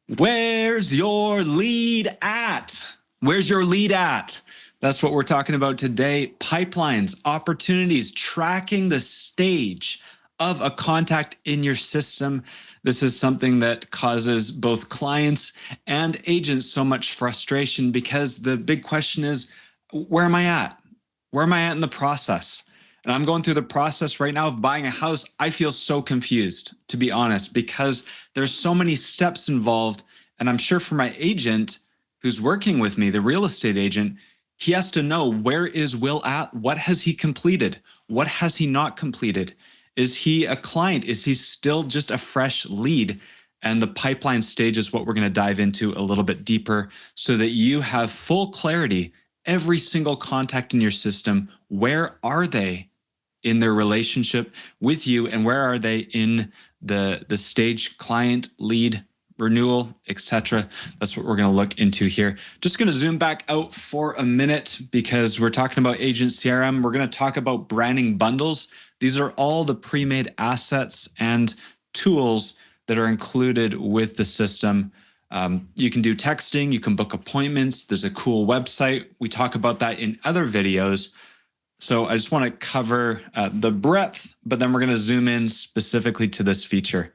Where's your lead at? Where's your lead at? That's what we're talking about today. Pipelines, opportunities, tracking the stage of a contact in your system. This is something that causes both clients and agents so much frustration because the big question is, where am I at? Where am I at in the process? And I'm going through the process right now of buying a house. I feel so confused, to be honest, because there's so many steps involved. And I'm sure for my agent who's working with me, the real estate agent, he has to know, where is Will at? What has he completed? What has he not completed? Is he a client? Is he still just a fresh lead? And the pipeline stage is what we're going to dive into a little bit deeper so that you have full clarity. Every single contact in your system, where are they in their relationship with you, and where are they in the stage, client, lead, renewal, etc. That's what we're going to look into here. Just going to zoom back out for a minute because we're talking about Agent CRM. We're going to talk about branding bundles. These are all the pre-made assets and tools that are included with the system. You can do texting, you can book appointments. There's a cool website. We talk about that in other videos. So I just want to cover the breadth, but then we're going to zoom in specifically to this feature.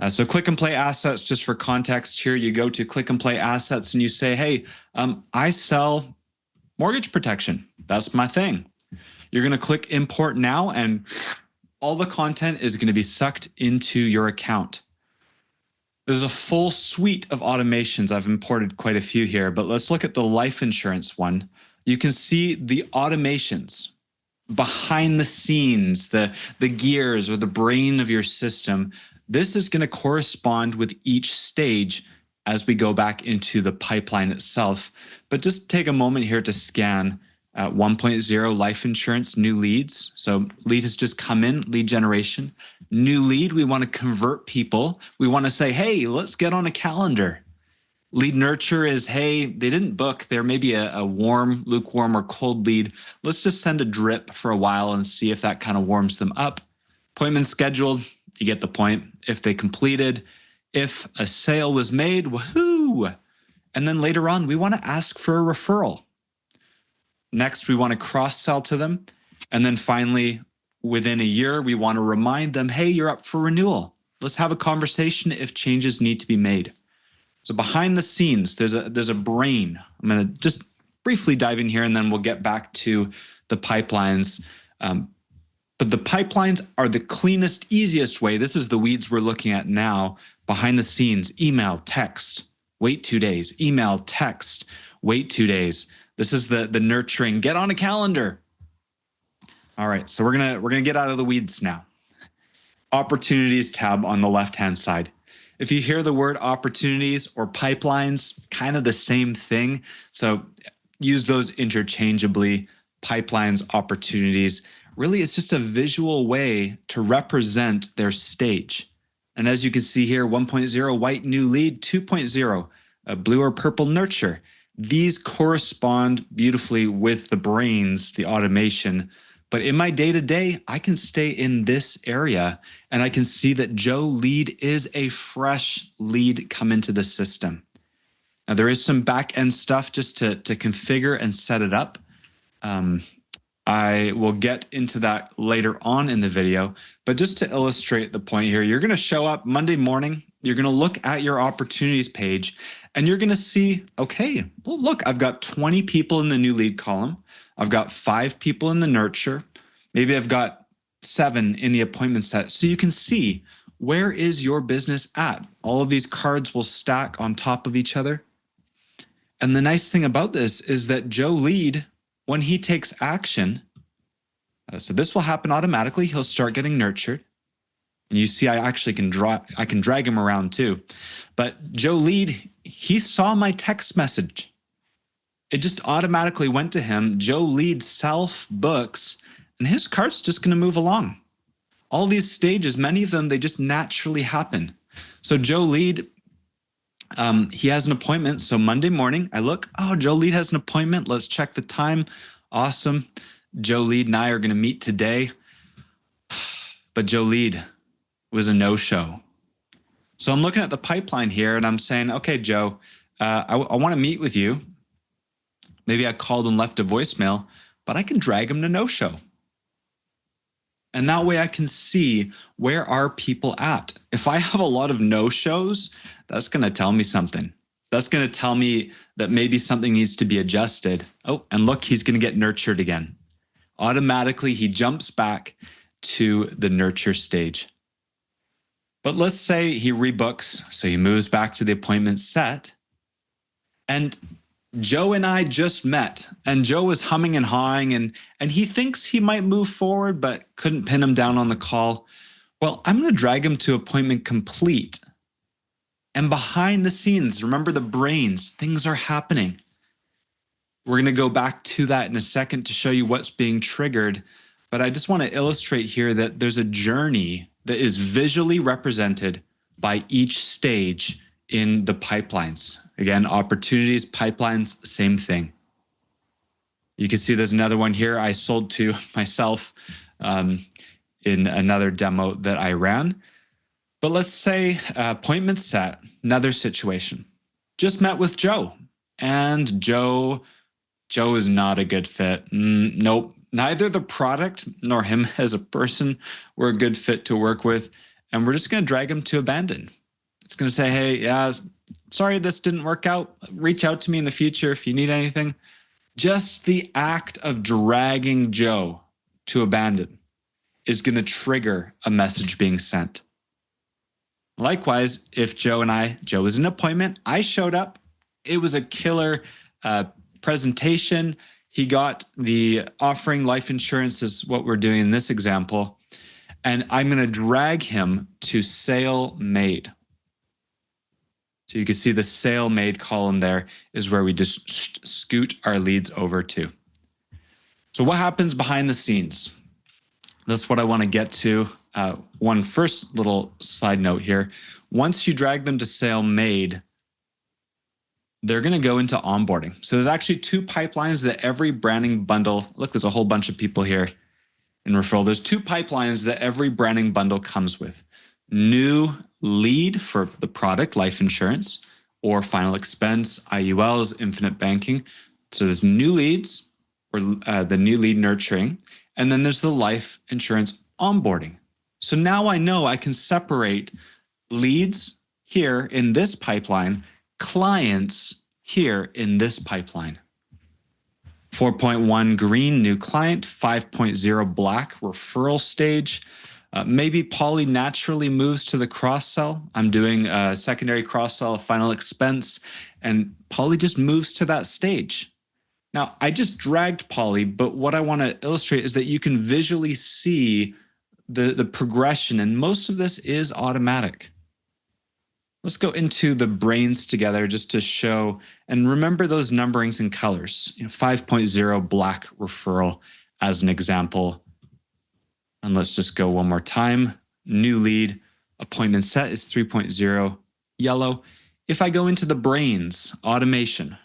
So click and play assets, just for context here, you go to click and play assets and you say, hey, I sell mortgage protection. That's my thing. You're going to click import now and all the content is going to be sucked into your account. There's a full suite of automations. I've imported quite a few here, but let's look at the life insurance one. You can see the automations behind the scenes, the gears or the brain of your system. This is going to correspond with each stage as we go back into the pipeline itself. But just take a moment here to scan 1.0 life insurance, new leads. So lead has just come in, lead generation. New lead, we want to convert people. We want to say, hey, let's get on a calendar. Lead nurture is, hey, they didn't book. They're maybe a warm, lukewarm, or cold lead. Let's just send a drip for a while and see if that kind of warms them up. Appointment scheduled, you get the point. If they completed, if a sale was made, woohoo! And then later on, we want to ask for a referral. Next, we want to cross-sell to them. And then finally, within a year, we want to remind them, hey, you're up for renewal. Let's have a conversation if changes need to be made. So behind the scenes, there's a brain. I'm going to just briefly dive in here and then we'll get back to the pipelines. But the pipelines are the cleanest, easiest way. This is the weeds we're looking at now. Behind the scenes, email, text, wait 2 days. Email, text, wait 2 days. This is the nurturing, get on a calendar. All right, so we're gonna get out of the weeds now. Opportunities tab on the left-hand side. If you hear the word opportunities or pipelines, kind of the same thing. So use those interchangeably. Pipelines, opportunities. Really, it's just a visual way to represent their stage. And as you can see here, 1.0 white new lead, 2.0 a blue or purple nurture. These correspond beautifully with the brains, the automation. But in my day-to-day, I can stay in this area and I can see that Joe lead is a fresh lead come into the system. Now there is some back-end stuff just to configure and set it up. I will get into that later on in the video, but just to illustrate the point here, you're going to show up Monday morning, you're going to look at your opportunities page and you're going to see, okay, well, look, I've got 20 people in the new lead column. I've got 5 people in the nurture. Maybe I've got 7 in the appointment set. So you can see, where is your business at? All of these cards will stack on top of each other. And the nice thing about this is that Joe lead, when he takes action, so this will happen automatically. He'll start getting nurtured. And you see, I actually can drag him around too. But Joe lead, he saw my text message. It just automatically went to him. Joe lead self books, and his cart's just going to move along. All these stages, many of them, they just naturally happen. So Joe lead, he has an appointment. So Monday morning, I look, oh, Joe lead has an appointment. Let's check the time. Awesome. Joe lead and I are going to meet today. But Joe lead was a no-show. So I'm looking at the pipeline here and I'm saying, okay, Joe, I want to meet with you. Maybe I called and left a voicemail, but I can drag him to no-show. And that way I can see, where are people at? If I have a lot of no-shows, that's going to tell me something. That's going to tell me that maybe something needs to be adjusted. Oh, and look, he's going to get nurtured again. Automatically, he jumps back to the nurture stage. But let's say he rebooks, so he moves back to the appointment set. And Joe and I just met, and Joe was humming and hawing, and he thinks he might move forward, but couldn't pin him down on the call. Well, I'm going to drag him to appointment complete. And behind the scenes, remember the brains, things are happening. We're going to go back to that in a second to show you what's being triggered. But I just want to illustrate here that there's a journey that is visually represented by each stage in the pipelines. Again, opportunities, pipelines, same thing. You can see there's another one here I sold to myself in another demo that I ran. But let's say appointment set, another situation. Just met with Joe, and Joe is not a good fit. Nope. Neither the product nor him as a person were a good fit to work with. And we're just going to drag him to abandon. It's going to say, hey, yeah, sorry, this didn't work out. Reach out to me in the future if you need anything. Just the act of dragging Joe to abandon is going to trigger a message being sent. Likewise, if Joe was in an appointment, I showed up. It was a killer presentation. He got the offering life insurance is what we're doing in this example. And I'm going to drag him to sale made. So you can see the sale made column there is where we just scoot our leads over to. So what happens behind the scenes? That's what I want to get to. One first little side note here. Once you drag them to sale made, they're going to go into onboarding. So there's actually two pipelines that every branding bundle, look, there's a whole bunch of people here in referral. There's two pipelines that every branding bundle comes with. New lead for the product, life insurance, or final expense, IULs, infinite banking. So there's new leads, or the new lead nurturing. And then there's the life insurance onboarding. So now I know I can separate leads here in this pipeline, clients here in this pipeline. 4.1 green, new client, 5.0 black, referral stage. Maybe Polly naturally moves to the cross-sell. I'm doing a secondary cross-sell, a final expense, and Polly just moves to that stage. Now, I just dragged Polly, but what I want to illustrate is that you can visually see the progression, and most of this is automatic. Let's go into the brains together just to show, and remember those numberings and colors. 5.0 black referral as an example. And let's just go one more time. New lead, appointment set is 3.0 yellow. If I go into the brains, automation,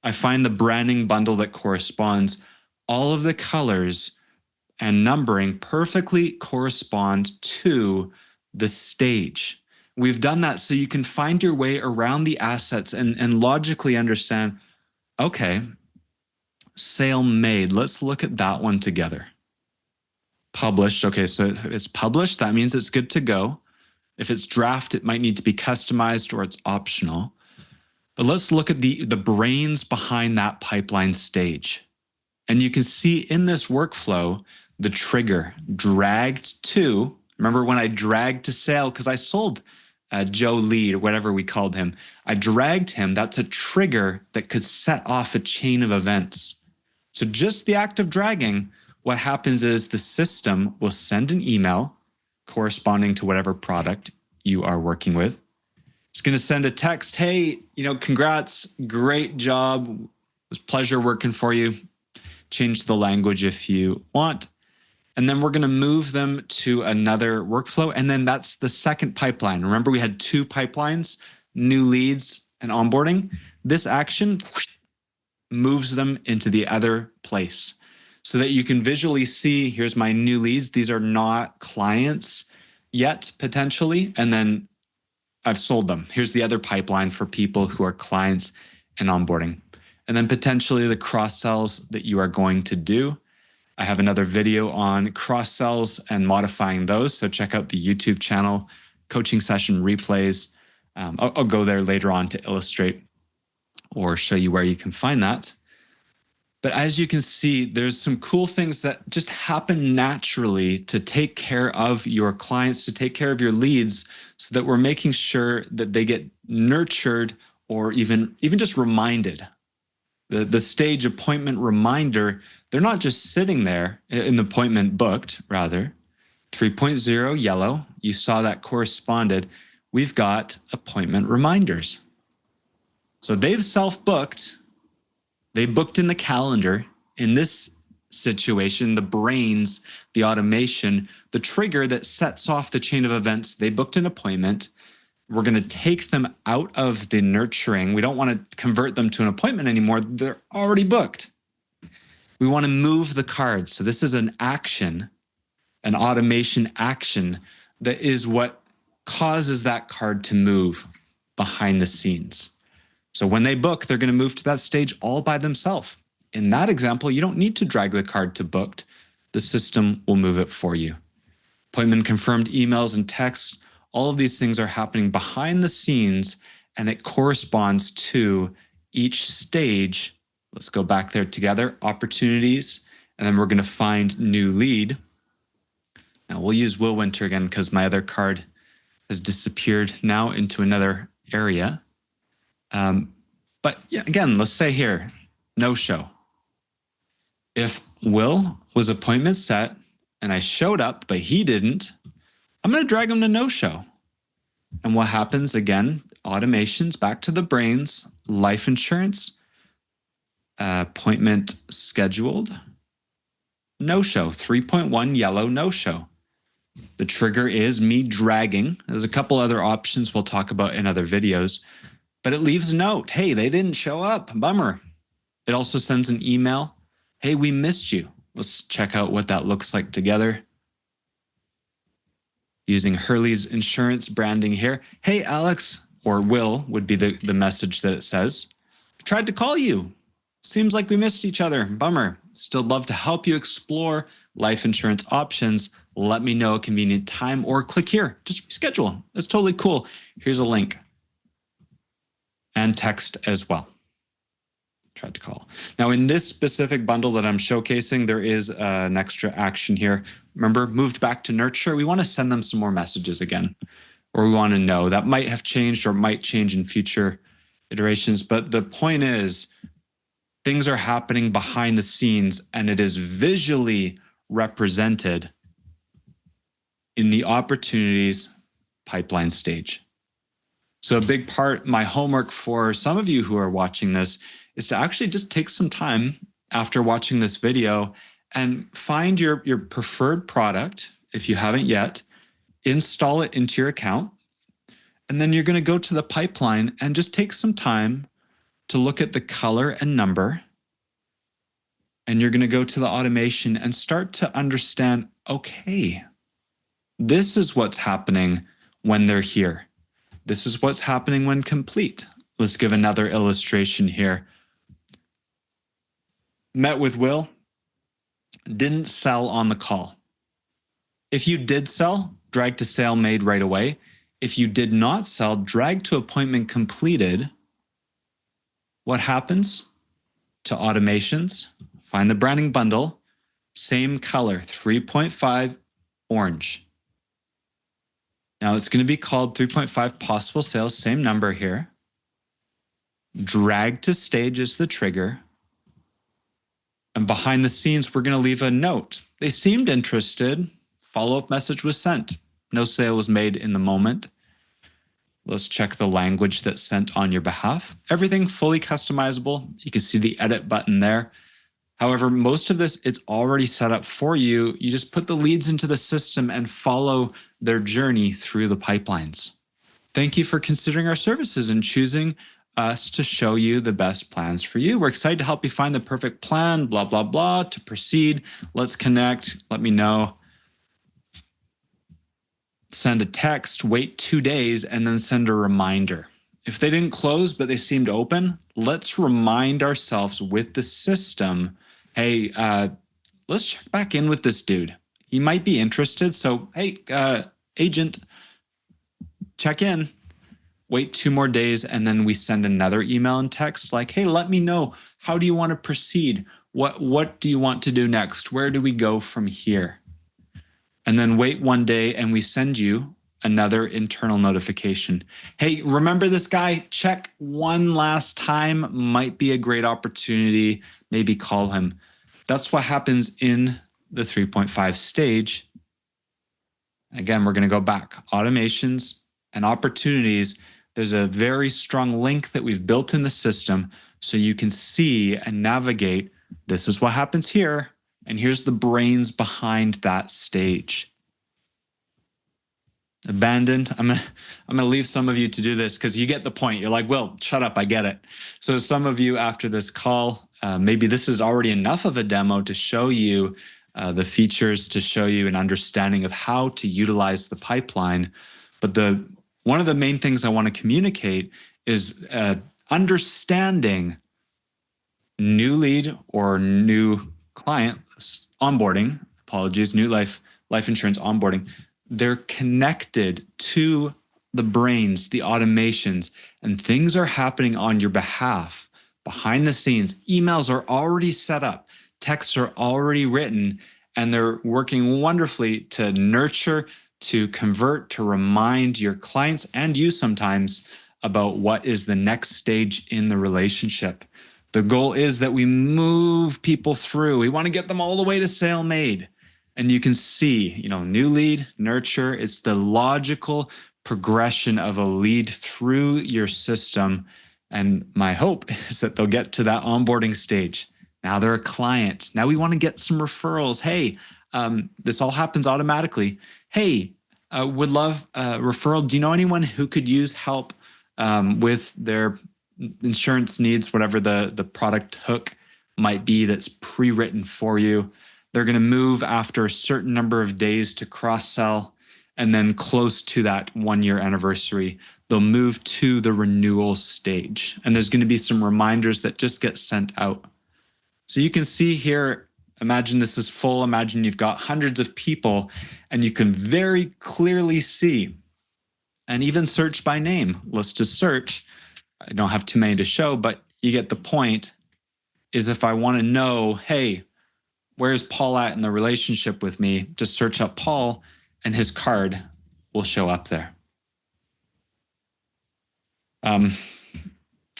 I find the branding bundle that corresponds. All of the colors and numbering perfectly correspond to the stage. We've done that so you can find your way around the assets and logically understand, okay, sale made. Let's look at that one together. Published. Okay, so if it's published, that means it's good to go. If it's draft, it might need to be customized or it's optional. But let's look at the brains behind that pipeline stage. And you can see in this workflow, the trigger dragged to, remember when I dragged to sale, because I sold Joe lead, or whatever we called him, I dragged him. That's a trigger that could set off a chain of events. So just the act of dragging, what happens is the system will send an email corresponding to whatever product you are working with. It's going to send a text, hey, congrats, great job. It was a pleasure working for you. Change the language if you want. And then we're going to move them to another workflow. And then that's the second pipeline. Remember, we had two pipelines, new leads and onboarding. This action moves them into the other place so that you can visually see, here's my new leads. These are not clients yet, potentially. And then I've sold them. Here's the other pipeline for people who are clients and onboarding. And then potentially the cross-sells that you are going to do. I have another video on cross-sells and modifying those. So check out the YouTube channel, coaching session replays. I'll go there later on to illustrate or show you where you can find that. But as you can see, there's some cool things that just happen naturally to take care of your clients, to take care of your leads, so that we're making sure that they get nurtured or even just reminded. The stage appointment reminder, they're not just sitting there in the appointment booked, rather. 3.0 yellow, you saw that corresponded. We've got appointment reminders. So they've self-booked. They booked in the calendar. In this situation, the brains, the automation, the trigger that sets off the chain of events, they booked an appointment. We're going to take them out of the nurturing. We don't want to convert them to an appointment anymore. They're already booked. We want to move the cards. So this is an action, an automation action that is what causes that card to move behind the scenes. So when they book, they're going to move to that stage all by themselves. In that example, you don't need to drag the card to booked. The system will move it for you. Appointment confirmed emails and texts, all of these things are happening behind the scenes, and it corresponds to each stage. Let's go back there together, opportunities, and then we're going to find new lead. Now we'll use Will Winter again because my other card has disappeared now into another area. But yeah, again, let's say here, no show. If Will was appointment set and I showed up, but he didn't, I'm going to drag him to no show. And what happens again? Automations back to the brains, life insurance, appointment scheduled, no show, 3.1 yellow, no show. The trigger is me dragging. There's a couple other options we'll talk about in other videos, but it leaves a note. Hey, they didn't show up. Bummer. It also sends an email. Hey, we missed you. Let's check out what that looks like together. Using Hurley's insurance branding here. Hey, Alex, or Will would be the message that it says. I tried to call you. Seems like we missed each other. Bummer. Still love to help you explore life insurance options. Let me know a convenient time or click here. Just reschedule. That's totally cool. Here's a link. And text as well. Tried to call. Now in this specific bundle that I'm showcasing, there is an extra action here. Remember, moved back to nurture. We want to send them some more messages again, or we want to know. That might have changed or might change in future iterations. But the point is, things are happening behind the scenes and it is visually represented in the opportunities pipeline stage. So a big part, my homework for some of you who are watching this is to actually just take some time after watching this video and find your preferred product, if you haven't yet, install it into your account, and then you're going to go to the pipeline and just take some time to look at the color and number, and you're going to go to the automation and start to understand, okay, this is what's happening when they're here. This is what's happening when complete. Let's give another illustration here. Met with Will, didn't sell on the call. If you did sell, drag to sale made right away. If you did not sell, drag to appointment completed. What happens to automations? Find the branding bundle, same color, 3.5 orange. Now it's going to be called 3.5 possible sales, same number here. Drag to stage is the trigger. And behind the scenes, we're going to leave a note. They seemed interested. Follow-up message was sent. No sale was made in the moment. Let's check the language that's sent on your behalf. Everything fully customizable. You can see the edit button there. However, most of this, it's already set up for you. You just put the leads into the system and follow their journey through the pipelines. Thank you for considering our services and choosing us to show you the best plans for you. We're excited to help you find the perfect plan, blah, blah, blah, to proceed. Let's connect. Let me know. send a text, wait 2 days, and then send a reminder. If they didn't close, but they seemed open, let's remind ourselves with the system, hey, let's check back in with this dude. He might be interested. So, hey, agent, check in. Wait 2 more days, and then we send another email and text like, hey, let me know. How do you want to proceed? What do you want to do next? Where do we go from here? And then wait 1 day, and we send you another internal notification. Hey, remember this guy? Check one last time. Might be a great opportunity. Maybe call him. That's what happens in the 3.5 stage. Again, we're going to go back. Automations and opportunities. There's a very strong link that we've built in the system so you can see and navigate. This is what happens here. And here's the brains behind that stage. Abandoned. I'm gonna leave some of you to do this because you get the point. You're like, Will, shut up, I get it. So some of you after this call, maybe this is already enough of a demo to show you the features, to show you an understanding of how to utilize the pipeline. But one of the main things I want to communicate is understanding new lead or new client onboarding, new life insurance onboarding. They're connected to the brains, the automations, and things are happening on your behalf behind the scenes. Emails are already set up, texts are already written, and they're working wonderfully to nurture, to convert, to remind your clients and you sometimes about what is the next stage in the relationship. The goal is that we move people through. We want to get them all the way to sale made. And you can see, new lead, nurture. It's the logical progression of a lead through your system. And my hope is that they'll get to that onboarding stage. Now they're a client. Now we want to get some referrals. Hey, this all happens automatically. Hey, would love a referral. Do you know anyone who could use help with their insurance needs, whatever the product hook might be that's pre-written for you? They're going to move after a certain number of days to cross-sell, and then close to that 1-year anniversary, they'll move to the renewal stage. And there's going to be some reminders that just get sent out. So you can see here, imagine this is full. Imagine you've got hundreds of people, and you can very clearly see, and even search by name. Let's just search. I don't have too many to show, but you get the point, is if I want to know, hey, where's Paul at in the relationship with me? Just search up Paul and his card will show up there.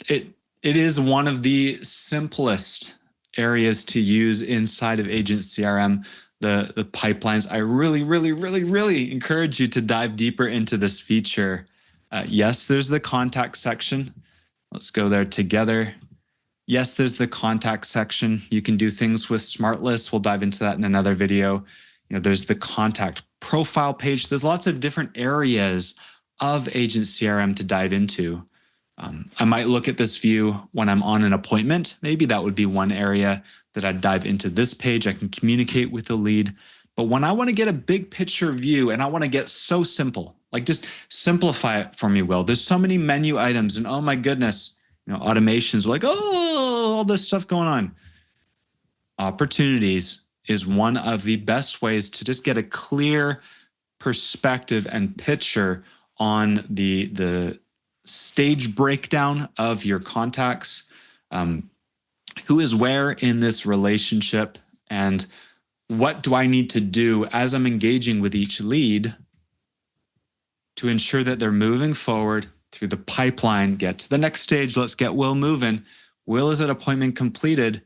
It is one of the simplest areas to use inside of Agent CRM, the pipelines. I really, really, really, really encourage you to dive deeper into this feature. Yes, there's the contact section. Let's go there together. Yes, there's the contact section. You can do things with smart lists. We'll dive into that in another video. There's the contact profile page. There's lots of different areas of Agent CRM to dive into. I might look at this view when I'm on an appointment. Maybe that would be one area that I'd dive into this page. I can communicate with the lead. But when I want to get a big picture view and I want to get so simple, like just simplify it for me, Will. There's so many menu items and oh my goodness, automations like, oh, all this stuff going on. Opportunities is one of the best ways to just get a clear perspective and picture on the stage breakdown of your contacts, who is where in this relationship, and what do I need to do as I'm engaging with each lead to ensure that they're moving forward through the pipeline, get to the next stage. Let's get Will moving. Will is at appointment completed.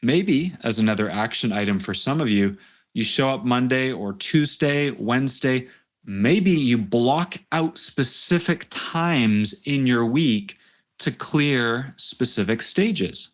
Maybe as another action item for some of you, you show up Monday or Tuesday, Wednesday. Maybe you block out specific times in your week to clear specific stages.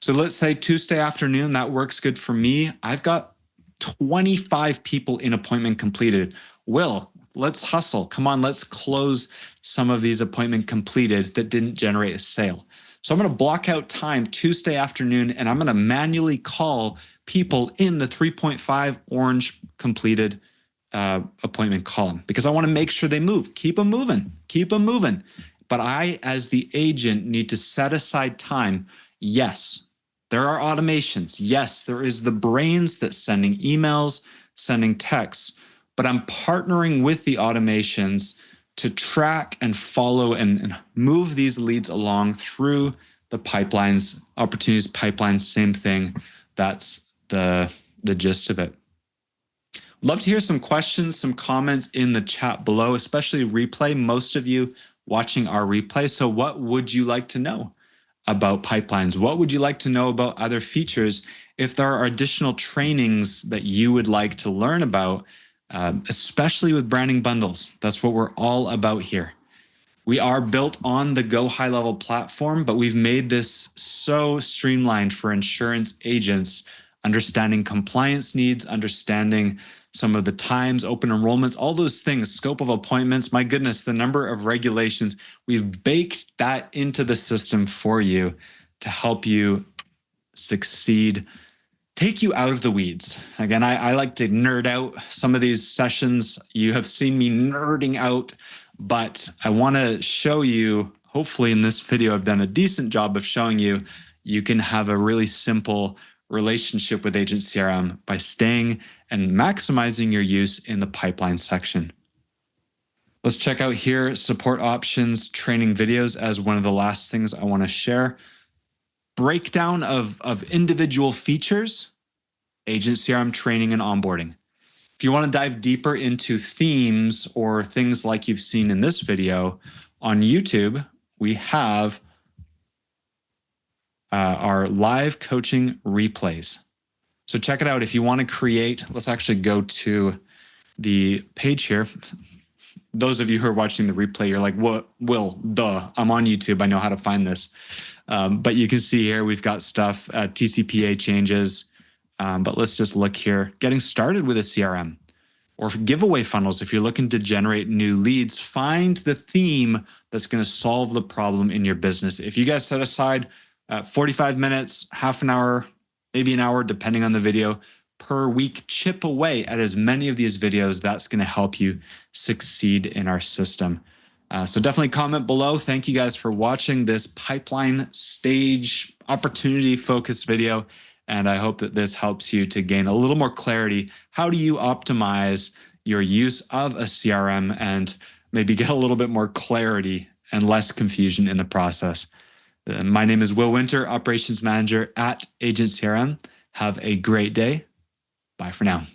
So let's say Tuesday afternoon, that works good for me. I've got 25 people in appointment completed. Will, let's hustle. Come on, let's close some of these appointment completed that didn't generate a sale. So I'm going to block out time Tuesday afternoon, and I'm going to manually call people in the 3.5 orange completed appointment column because I want to make sure they move. Keep them moving. Keep them moving. But I, as the agent, need to set aside time. Yes, there are automations. Yes, there is the brains that's sending emails, sending texts, but I'm partnering with the automations to track and follow and move these leads along through the pipelines, opportunities pipelines, same thing. That's the gist of it. Love to hear some questions, some comments in the chat below, especially replay. Most of you watching our replay. So what would you like to know about pipelines? What would you like to know about other features? If there are additional trainings that you would like to learn about, especially with branding bundles, that's what we're all about here. We are built on the Go High Level platform, but we've made this so streamlined for insurance agents, understanding compliance needs, understanding some of the times, open enrollments, all those things, scope of appointments. My goodness, the number of regulations, we've baked that into the system for you to help you succeed, take you out of the weeds. Again, I like to nerd out some of these sessions. You have seen me nerding out, but I want to show you, hopefully in this video, I've done a decent job of showing you, you can have a really simple relationship with Agent CRM by staying and maximizing your use in the pipeline section. Let's check out here, support options, training videos as one of the last things I want to share. Breakdown of individual features, Agent CRM training and onboarding. If you want to dive deeper into themes or things like you've seen in this video on YouTube, we have our live coaching replays. So check it out. If you want to create, let's actually go to the page here. Those of you who are watching the replay, you're like, what, Will, duh, I'm on YouTube. I know how to find this. But you can see here, we've got stuff, TCPA changes. But let's just look here. Getting started with a CRM or giveaway funnels. If you're looking to generate new leads, find the theme that's going to solve the problem in your business. If you guys set aside 45 minutes, half an hour, maybe an hour, depending on the video per week, chip away at as many of these videos, that's going to help you succeed in our system. So definitely comment below. Thank you guys for watching this pipeline stage opportunity focused video. And I hope that this helps you to gain a little more clarity. How do you optimize your use of a CRM and maybe get a little bit more clarity and less confusion in the process? My name is Will Winter, Operations Manager at Agent CRM. Have a great day. Bye for now.